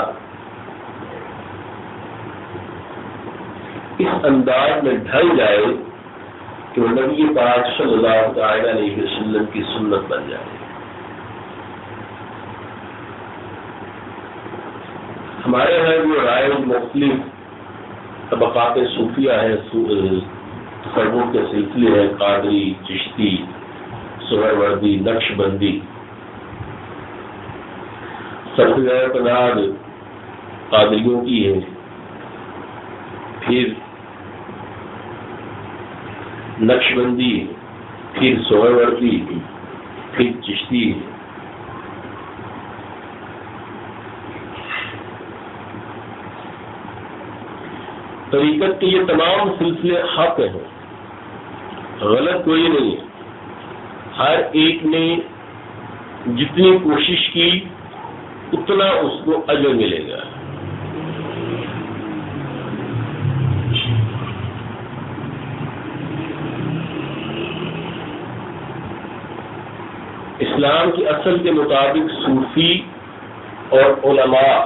اس انداز میں ڈھل جائے کہ وہ نبی پاک صلی اللہ تعالی علیہ وسلم کی سنت بن جائے. ہمارے یہاں جو رائے مختلف طبقات صوفیہ ہیں، تصوف کے سلسلے ہیں، قادری، چشتی، سہروردی، نقش بندی. سب سے زیادہ تعداد قادریوں کی ہے، پھر نقش بندی، پھر سہروردی، پھر چشتی. طریقت کے یہ تمام سلسلے حق ہیں، غلط کوئی نہیں ہے. ہر ایک نے جتنی کوشش کی اتنا اس کو اجر ملے گا. اسلام کی اصل کے مطابق صوفی اور علماء،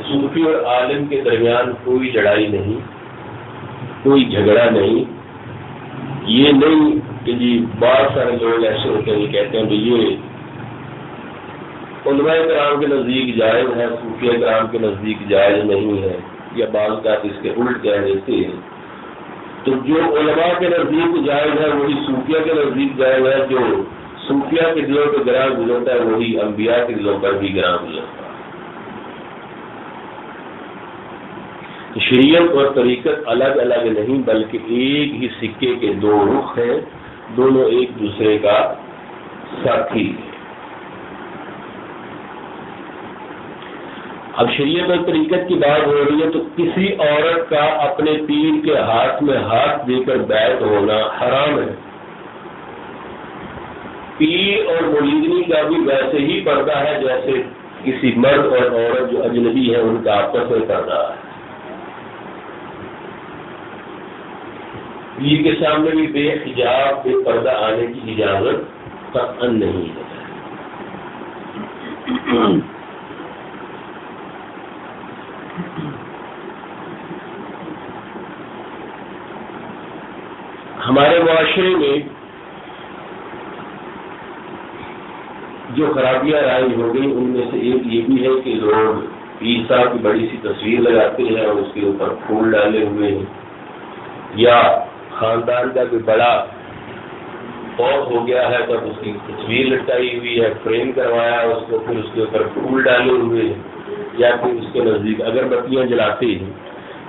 صوفی اور عالم کے درمیان کوئی لڑائی نہیں، کوئی جھگڑا نہیں. یہ نہیں کہ جی بہت سارے لوگ ایسے ہوتے ہیں کہتے ہیں کہ یہ علماء کرام کے نزدیک جائز ہے، صوفیہ کرام کے نزدیک جائز نہیں ہے، یا بعض کا اس کے الٹ کہہ دیتے ہیں۔ تو جو علماء کے نزدیک جائز ہے وہی صوفیہ کے نزدیک جائز ہے، جو صوفیہ کے دلوں پہ گراں گزرتا ہے وہی انبیاء کے دلوں پر بھی گراں گزرتا ہے۔ شریعت اور طریقت الگ الگ نہیں بلکہ ایک ہی سکے کے دو رخ ہیں، دونوں ایک دوسرے کا ساتھی ہیں۔ اب شریعت اور طریقت کی بات ہو رہی ہے تو کسی عورت کا اپنے پیر کے ہاتھ میں ہاتھ دے کر بیعت ہونا حرام ہے۔ پیر اور مریدنی کا بھی ویسے ہی پردہ ہے جیسے کسی مرد اور عورت جو اجنبی ہے ان کا آپس میں پردہ ہے۔ پیر کے سامنے بھی بے حجاب بے پردہ آنے کی اجازت قطعاً نہیں ہے۔ ہمارے معاشرے میں جو خرابیاں رائی ہو گئی ان میں سے ایک یہ بھی ہے کہ لوگ پیر صاحب کی بڑی سی تصویر لگاتے ہیں اور اس کے اوپر پھول ڈالے ہوئے ہیں، یا خاندان کا کوئی بڑا فوت ہو گیا ہے تب اس کی تصویر لٹائی ہوئی ہے، فریم کروایا اس کو، پھر اس کے اوپر پھول ڈالے ہوئے ہیں، یا پھر اس کے نزدیک اگربتیاں جلاتے ہیں،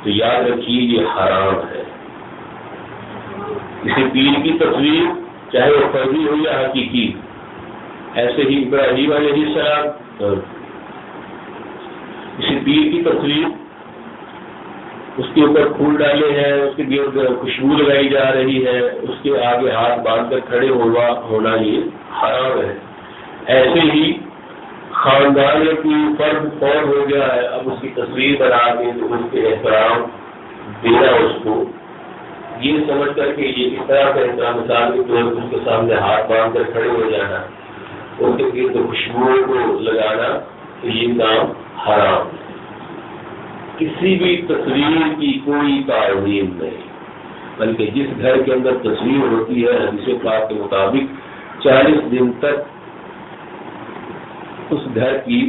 تو یاد رکھیے یہ حرام ہے۔ کسی پیر کی تصویر چاہے وہ فرضی ہو یا حقیقی، ایسے ہی ابراہیم علیہ السلام کسی پیر کی تصویر اس کے اوپر پھول ڈالے ہیں، اس کے گرد خوشبو لگائی جا رہی ہے، اس کے آگے ہاتھ باندھ کر کھڑے ہونا یہ حرام ہے۔ ایسے ہی خاندان کی فرد فوت ہو گیا ہے، اب اس کی تصویر بنا کے تو اس کے احترام دینا، اس کو یہ سمجھ کر کے یہ اس طرح کا احترام مثال کے طور پر اس کے سامنے ہاتھ باندھ کر کھڑے ہو جانا، اس کے گرد خوشبو کو لگانا، تو یہ کام حرام ہے۔ کسی بھی تصویر کی کوئی تعظیم نہیں، بلکہ جس گھر کے اندر تصویر ہوتی ہے حدیث پاک کے مطابق 40 دن تک اس گھر کی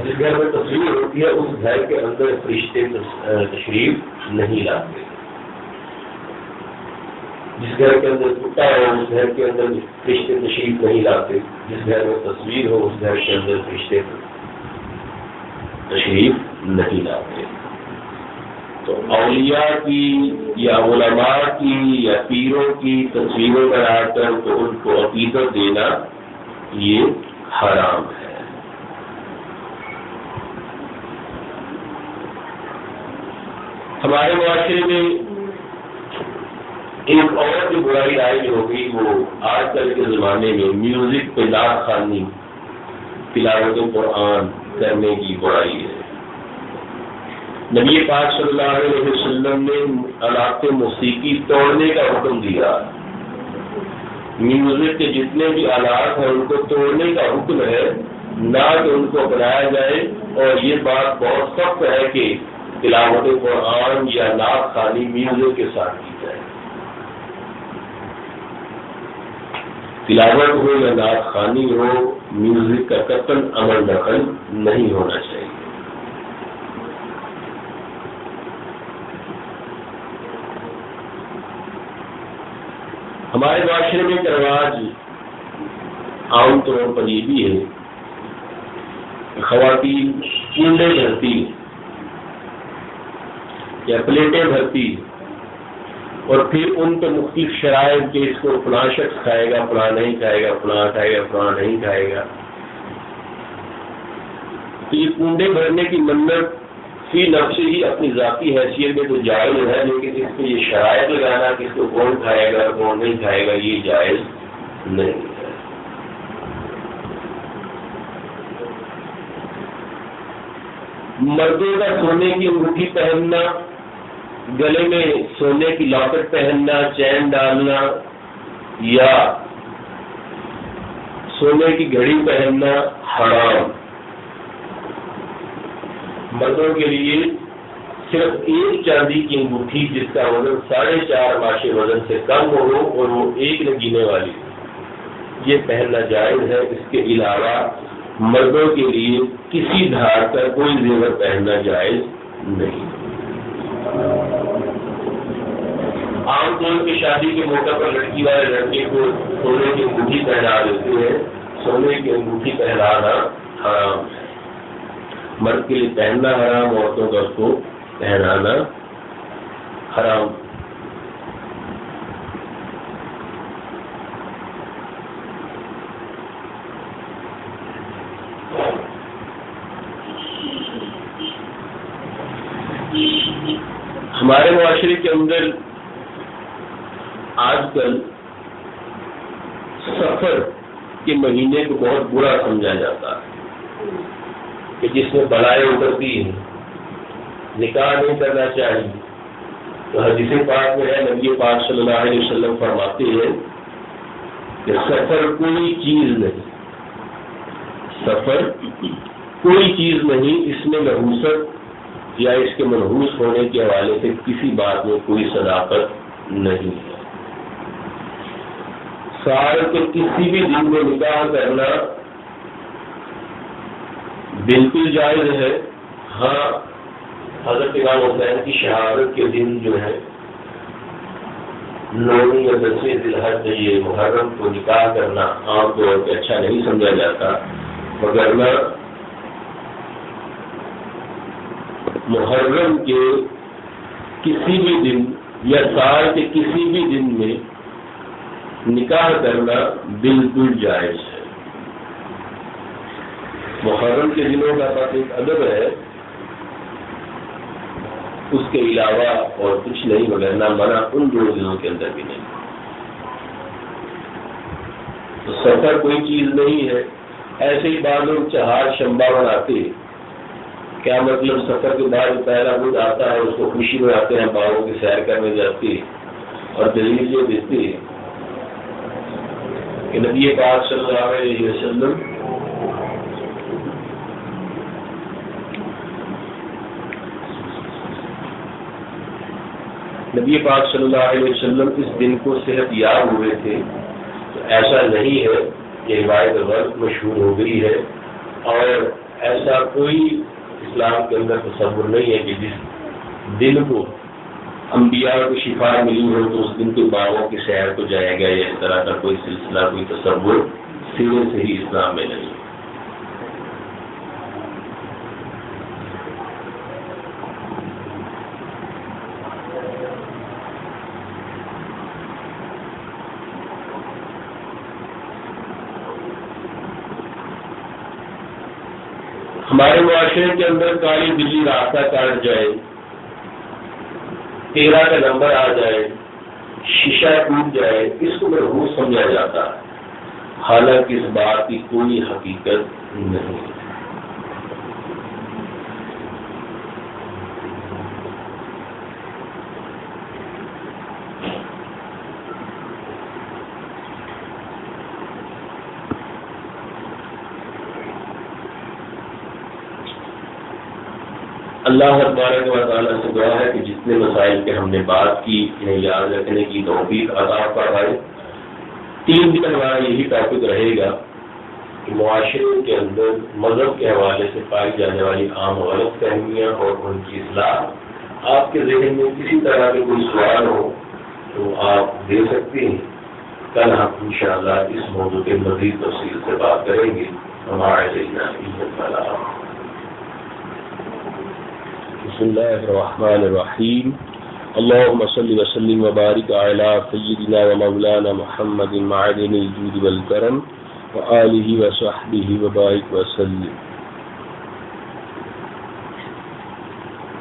جس گھر میں تصویر ہوتی ہے اس گھر کے اندر فرشتے تشریف نہیں لاتے۔ جس گھر کے اندر کتا ہو اس گھر کے اندر فرشتے تشریف نہیں لاتے، جس گھر میں تصویر ہو اس گھر کے اندر فرشتے تشریف نہیں لاتے۔ تو اولیاء کی یا علماء کی یا پیروں کی تصویریں بنا کر تو ان کو عقیدت دینا یہ حرام ہے۔ ہمارے معاشرے میں ایک اور جو برائی رائج ہو گئی وہ آج کل کے زمانے میں میوزک پہ نعت خوانی، تلاوت قرآن کرنے کی برائی ہے۔ نبی پاک صلی اللہ علیہ وسلم نے آلات موسیقی توڑنے کا حکم دیا۔ میوزک کے جتنے بھی آلات ہیں ان کو توڑنے کا حکم ہے، نہ کہ ان کو اپنایا جائے، اور یہ بات بہت سخت ہے کہ تلاوت قرآن یا نعت خوانی میوزک کے ساتھ کی جائے۔ تلاوت ہو یا نعت خوانی ہو، میوزک کا قطعاً عمل دخل نہیں ہونا چاہیے۔ ہمارے معاشرے میں ایک رواج عام طور پر یہ بھی ہے کہ خواتین کنڈے بھرتی یا پلیٹیں بھرتی اور پھر ان پہ مختلف شرائط کے اس کو فلاں شخص کھائے گا، فلاں نہیں کھائے گا، فلاں کھائے گا، فلاں نہیں کھائے گا۔ تو یہ کنڈے بھرنے کی منت فی نفس ہی اپنی ذاتی حیثیت میں تو جائز ہے، لیکن اس پہ یہ شرائط لگانا کہ اس کو کون کھائے گا کون نہیں کھائے گا یہ جائز نہیں ہے۔ مردوں کا سونے کی انگوٹھی پہننا، گلے میں سونے کی لاکٹ پہننا، چین ڈالنا یا سونے کی گھڑی پہننا حرام۔ مردوں کے لیے صرف ایک چاندی کی انگوٹھی جس کا وزن 4.5 ماشے وزن سے کم ہو اور وہ ایک نگینے والی، یہ پہننا جائز ہے۔ اس کے علاوہ مردوں کے لیے کسی دھار کا کوئی زیور پہننا جائز نہیں۔ عام طور پہ شادی کے موقع پر لڑکی والے لڑکے کو سونے کی انگوٹھی پہنا دیتے ہیں، سونے کی انگوٹھی پہنانا حرام ہے، مرد کے لیے پہننا حرام، عورتوں کا اس کو پہنانا حرام۔ ہمارے معاشرے کے اندر آج کل سفر کے مہینے کو بہت برا سمجھا جاتا ہے کہ جس میں بلائیں اترتی ہیں، نکاح نہیں کرنا چاہیے۔ تو حدیث پاک میں ہے، نبی پاک صلی اللہ علیہ وسلم فرماتے ہیں کہ سفر کوئی چیز نہیں، سفر کوئی چیز نہیں، اس میں نحوست یا اس کے منحوس ہونے کے حوالے سے کسی بات میں کوئی صداقت نہیں ہے۔ سال کے کسی بھی دن میں نکاح کرنا بالکل جائز ہے۔ ہاں، حضرت امام حسین کی شہادت کے دن جو ہے 9 یا 10 ذی الحج یہ محرم کو نکاح کرنا عام طور پہ اچھا نہیں سمجھا جاتا، مگر محرم کے کسی بھی دن یا سال کے کسی بھی دن میں نکاح کرنا بالکل جائز ہے۔ محرم کے دنوں کا بس ایک ادب ہے، اس کے علاوہ اور کچھ نہیں، مگر نہ منع ان 2 دنوں کے اندر بھی نہیں۔ تو سفر کوئی چیز نہیں ہے۔ ایسے ہی بعض لوگ چہار شمبا بناتے، کیا مطلب سفر کے بعد پہلا بدھ آتا ہے اس کو خوشی میں آتے ہیں، باغوں کی سیر کرنے جاتے اور دلیل یہ دیتے کہ نبی پاک صلی اللہ علیہ وسلم اس دن کو صحت یاب ہوئے تھے۔ تو ایسا نہیں ہے، یہ روایت غلط مشہور ہو گئی ہے، اور ایسا کوئی اسلام کے اندر تصور نہیں ہے کہ جس دن کو انبیاء کو شفا ملی ہو تو اس دن کے باغوں کی سیر کو جائے گا، یا اس طرح کا کوئی سلسلہ، کوئی تصور سرے سے ہی اسلام میں نہیں۔ ہمارے معاشرے کے اندر کالی بلی راستہ کاٹ جائے، 13 کا نمبر آ جائے، شیشہ ٹوٹ جائے، اس کو محفوظ سمجھا جاتا ہے، حالانکہ اس بات کی کوئی حقیقت نہیں۔ اللہ تبارک و تعالیٰ سے دعا ہے کہ جتنے مسائل کے ہم نے بات کی انہیں یاد رکھنے کی توفیق عطا فرمائے۔ 3 دن ہمارا یہی ٹاپک رہے گا کہ معاشرے کے اندر مذہب کے حوالے سے پائی جانے والی عام غلط فہمیاں اور ان کی اصلاح۔ آپ کے ذہن میں کسی طرح کے کوئی سوال ہو تو آپ دے سکتے ہیں۔ کل ہم انشاءاللہ اس موضوع کے مزید تفصیل سے بات کریں گے۔ ہمارے بسم اللہ الرحمن الرحیم، اللهم صل وسلم وبارک علی سیدنا و مولانا محمد معدن الجود والکرم وآلہ وصحبہ وبارک وسلم۔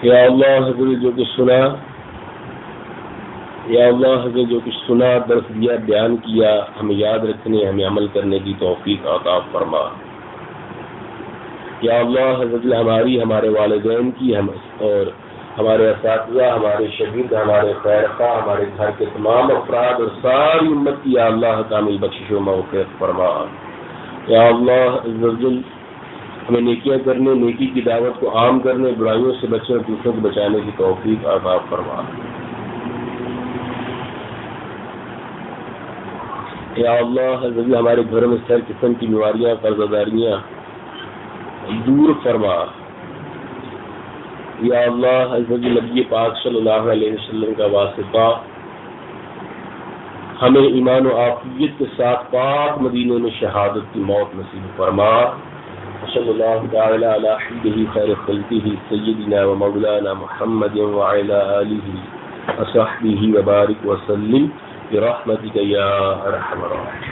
یا اللہ حضرت جو کچھ سنا، یا اللہ حضرت جو کچھ سنا، درس دیا، بیان کیا، ہمیں یاد رکھنے، ہمیں عمل کرنے کی توفیق عطا فرما۔ یا اللہ حضرت ہماری، ہمارے والدین کی، اور ہمارے اساتذہ، ہمارے شہید، ہمارے خیر خواہ، ہمارے گھر کے تمام افراد اور ساری امت کی یا اللہ کامل بخشش و مغفرت فرما۔ یا اللہ عزوجل ہمیں نیکیاں کرنے، نیکی کی دعوت کو عام کرنے، برائیوں سے بچنے اور دوسروں کو بچانے کی توفیق عطا فرما۔ یا اللہ حضرت ہمارے گھروں میں ہر قسم کی بیماریاں، قرض داریاں دور فرما۔ یا اللہ حضرت نبی پاک صلی اللہ علیہ وسلم کا واسطہ ہمیں ایمان و عافیت کے ساتھ پاک مدینے میں شہادت کی موت نصیب فرما۔ صلی اللہ تعالی علی حبیبہ خیر خلقہ سیدنا و مولانا محمد وعلی آلہ وصحبہ وبارک وسلم برحمتک یا ارحم الراحمین۔